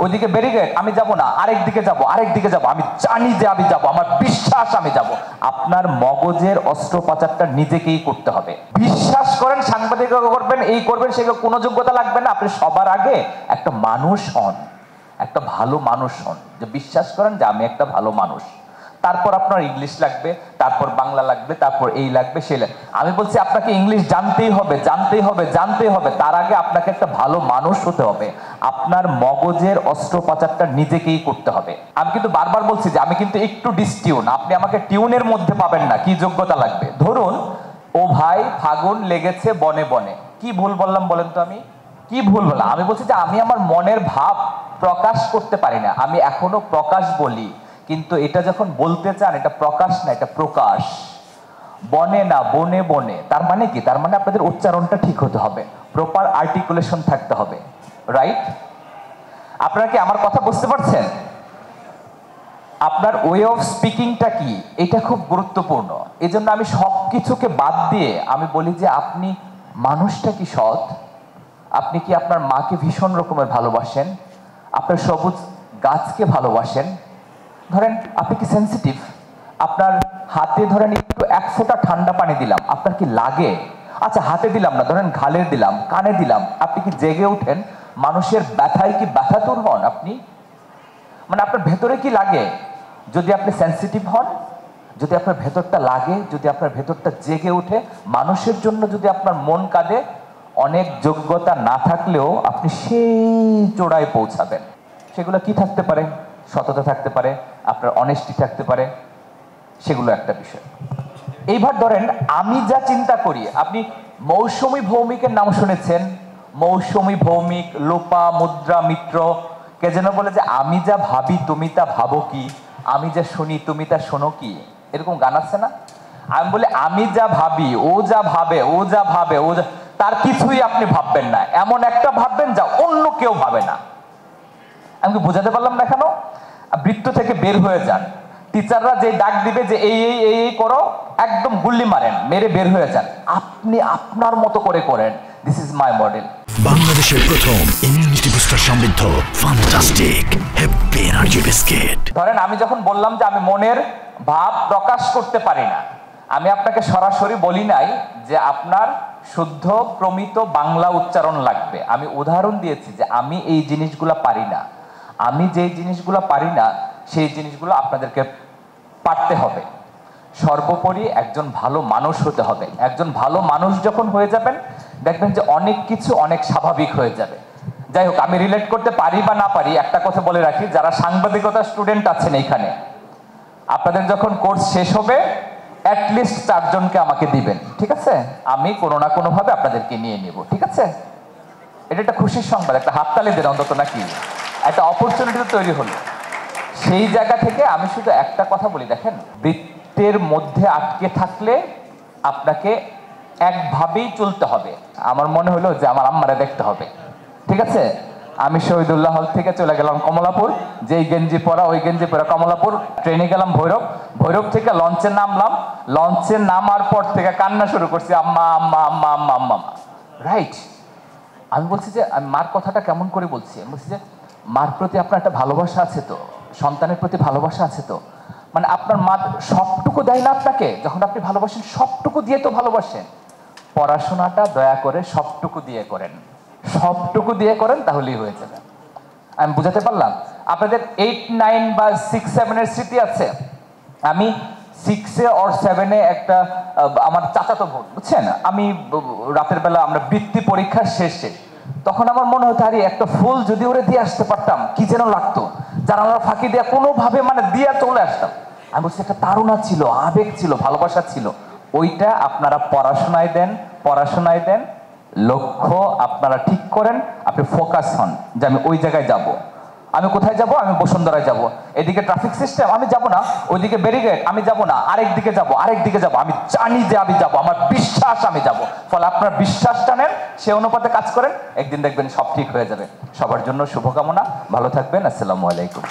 ওইদিকে ব্যারিকেড, আমি যাব না, আরেক দিকে যাব, আরেক দিকে যাব, আমি জানি যে আমি যাব, আমার বিশ্বাস আমি যাব। আপনার মগজের অস্ত্রোপচারটা নিজেকেই করতে হবে। বিশ্বাস করেন, সাংবাদিকতা করবেন, এই করবেন, সেগুলো কোনো যোগ্যতা লাগবে না। আপনি সবার আগে একটা মানুষ হন, একটা ভালো মানুষ হন, যে বিশ্বাস করেন যে আমি একটা ভালো মানুষ। তারপর আপনার ইংলিশ লাগবে, তারপর বাংলা লাগবে, তারপর এই লাগবে সে লাগবে। আমি বলছি আপনাকে ইংলিশ জানতেই হবে, জানতেই হবে, জানতেই হবে। তার আগে আপনাকে একটা ভালো মানুষ হতে হবে। আপনার মগজের অস্ত্রোপচারটা নিজেকেই করতে হবে। আমি কিন্তু বারবার বলছি যে আমি কিন্তু একটু ডিসটিউন, আপনি আমাকে টিউনের মধ্যে পাবেন না। কি যোগ্যতা লাগবে? ধরুন, ও ভাই ফাগুন লেগেছে বনে বনে। কি ভুল বললাম বলেন তো? আমি কি ভুল বললাম? আমি বলছি যে আমি আমার মনের ভাব প্রকাশ করতে পারি না। আমি এখনো প্রকাশ বলি, কিন্তু এটা যখন বলতে চান, এটা প্রকাশ না, এটা প্রকাশ। বনে না, বনে বনে। তার মানে কি? তার মানে আপনাদের উচ্চারণটা ঠিক হতে হবে, প্রপার আর্টিকুলেশন থাকতে হবে, রাইট? আপনারা কি আমার কথা বুঝতে পারছেন? আপনার ওয়ে অফ স্পিকিংটা কি, এটা খুব গুরুত্বপূর্ণ। এই জন্য আমি সব কিছুকে বাদ দিয়ে আমি বলি যে আপনি মানুষটা কি সৎ? আপনি কি আপনার মাকে ভীষণ রকমের ভালোবাসেন? আপনার সবুজ গাছকে ভালোবাসেন? ধরেন আপনি কি সেন্সিটিভ? আপনার হাতে ধরেন একটু এক ফোঁটা ঠান্ডা পানি দিলাম, আপনার কি লাগে? আচ্ছা, হাতে দিলাম না, ধরেন ঘালে দিলাম, কানে দিলাম, আপনি কি জেগে ওঠেন? মানুষের ব্যথায় কি ব্যথাতুর হন আপনি? মানে আপনার ভেতরে কি লাগে? যদি আপনি সেন্সিটিভ হন, যদি আপনার ভেতরটা লাগে, যদি আপনার ভেতরটা জেগে ওঠে, মানুষের জন্য যদি আপনার মন কাঁদে, অনেক যোগ্যতা না থাকলেও আপনি সেই চূড়ায় পৌঁছাবেন। সেগুলো কি থাকতে পারে? সততা থাকতে পারে, আপনার অনেস্টি থাকতে পারে, সেগুলো একটা বিষয়। এইবার ধরেন আমি যা চিন্তা করি, আপনি মৌসুমী ভৌমিকের নাম শুনেছেন? মৌসুমী ভৌমিক, লোপা মুদ্রা মিত্র। কে যেন বলে যে আমি যা ভাবি তুমি তা ভাবো কি, আমি যা শুনি তুমি তা শোনো কি, এরকম গান আছে না? আমি বলি আমি যা ভাবি, ও যা ভাবে, ও যা ভাবে, ও যা, তার কিছুই আপনি ভাববেন না। এমন একটা ভাববেন যা অন্য কেউ ভাবে না। আমি কি বোঝাতে পারলাম না? কেন? বৃত্ত থেকে বের হয়ে যান। টিচাররা যে ডাক দিবে যে এই এই এই এই করো, একদম গুল্লি মারেন, মেরে বের হয়ে যান। আপনি আপনার মতো করে করেন। This is my model. বাংলাদেশের প্রথম ইমিউনিটি বুস্টার সমৃদ্ধ ফ্যান্টাস্টিক হ্যাপি এনার্জি বিস্কিট। ধরেন আমি যখন বললাম যে আমি মনের ভাব প্রকাশ করতে পারি না, আমি আপনাকে সরাসরি বলি নাই যে আপনার শুদ্ধ প্রমিত বাংলা উচ্চারণ লাগবে। আমি উদাহরণ দিয়েছি যে আমি এই জিনিসগুলো পারি না। আমি যেই জিনিসগুলো পারি না সেই জিনিসগুলো আপনাদেরকে পারতে হবে। সর্বোপরি একজন ভালো মানুষ হতে হবে। একজন ভালো মানুষ যখন হয়ে যাবেন, দেখবেন যে অনেক কিছু অনেক স্বাভাবিক হয়ে যাবে। যাই হোক, আমি রিলেট করতে পারি বা না পারি, একটা কথা বলে রাখি, যারা সাংবাদিকতা স্টুডেন্ট আছেন এইখানে, আপনাদের যখন কোর্স শেষ হবে অ্যাটলিস্ট 4 জনকে আমাকে দিবেন, ঠিক আছে? আমি কোনো না কোনো ভাবে আপনাদেরকে নিয়ে নেব, ঠিক আছে? এটা একটা খুশির সংবাদ, একটা হাততালি দেন অন্তত, নাকি? একটা অপরচুনিটি তৈরি হলো। সেই জায়গা থেকে আমি শুধু একটা কথা বলি, দেখেন, বৃত্তের মধ্যে আটকে থাকলে আপনাকে একভাবেই চলতে হবে। আমার মনে হলো যে আমার আম্মারে দেখতে হবে, ঠিক আছে? আমি শহীদুল্লাহ হল থেকে চলে গেলাম কমলাপুর, যেই গেঞ্জি পরা ওই গেঞ্জি পরা কমলাপুর। ট্রেনে গেলাম ভৈরব, ভৈরব থেকে লঞ্চে নামলাম। লঞ্চে নামার পর থেকে কান্না শুরু করছি, আম্মা আম্মা আম্মা আম্মা আম্মা, রাইট? আমি বলছি যে আমি মার কথাটা কেমন করে বলছি, আমি বলছি যে মার প্রতি আপনার একটা ভালোবাসা আছে তো, সন্তানের প্রতি ভালোবাসা আছে তো। মানে আপনার মা সবটুকু দেয় না আপনাকে? যখন আপনি ভালোবাসেন সবটুকু দিয়ে তো ভালোবাসেন। পড়াশোনাটা দয়া করে সবটুকু দিয়ে করেন, সবটুকু দিয়ে করেন, তাহলেই হয়ে যাবে। আমি বুঝাতে পারলাম? আপনাদের 8, 9 বা 6, 7 এর স্মৃতি আছে? আমি 6 or 7 একটা আমার চাচাতো বোন, বুঝছেন, আমি রাতের বেলা আমরা বৃত্তি পরীক্ষার শেষে, তখন আমার মনে হতো আরে একটা ফুল যদি ওরে দিয়ে আসতে পারতাম কি যেন লাগতো। জানালার ফাঁকি দিয়ে কোনোভাবে মানে দিয়ে চলে আসতাম। আমি বলছি একটা তাড়না ছিল, আবেগ ছিল, ভালোবাসা ছিল। ওইটা আপনারা পড়াশোনায় দেন, পড়াশোনায় দেন, লক্ষ্য আপনারা ঠিক করেন, আপনি ফোকাস হন যে আমি ওই জায়গায় যাব। আমি কোথায় যাব? আমি বসুন্ধরায় যাব। এদিকে ট্রাফিক সিস্টেম, আমি যাব না। ওইদিকে ব্যারিকেড, আমি যাব না, আরেক দিকে যাব, আরেক দিকে যাব। আমি জানি যে আমি যাব, আমার বিশ্বাস আমি যাব। ফলে আপনার বিশ্বাসটা নেন, সে অনুপাতে কাজ করেন, একদিন দেখবেন সব ঠিক হয়ে যাবে। সবার জন্য শুভকামনা, ভালো থাকবেন। আসসালামু আলাইকুম।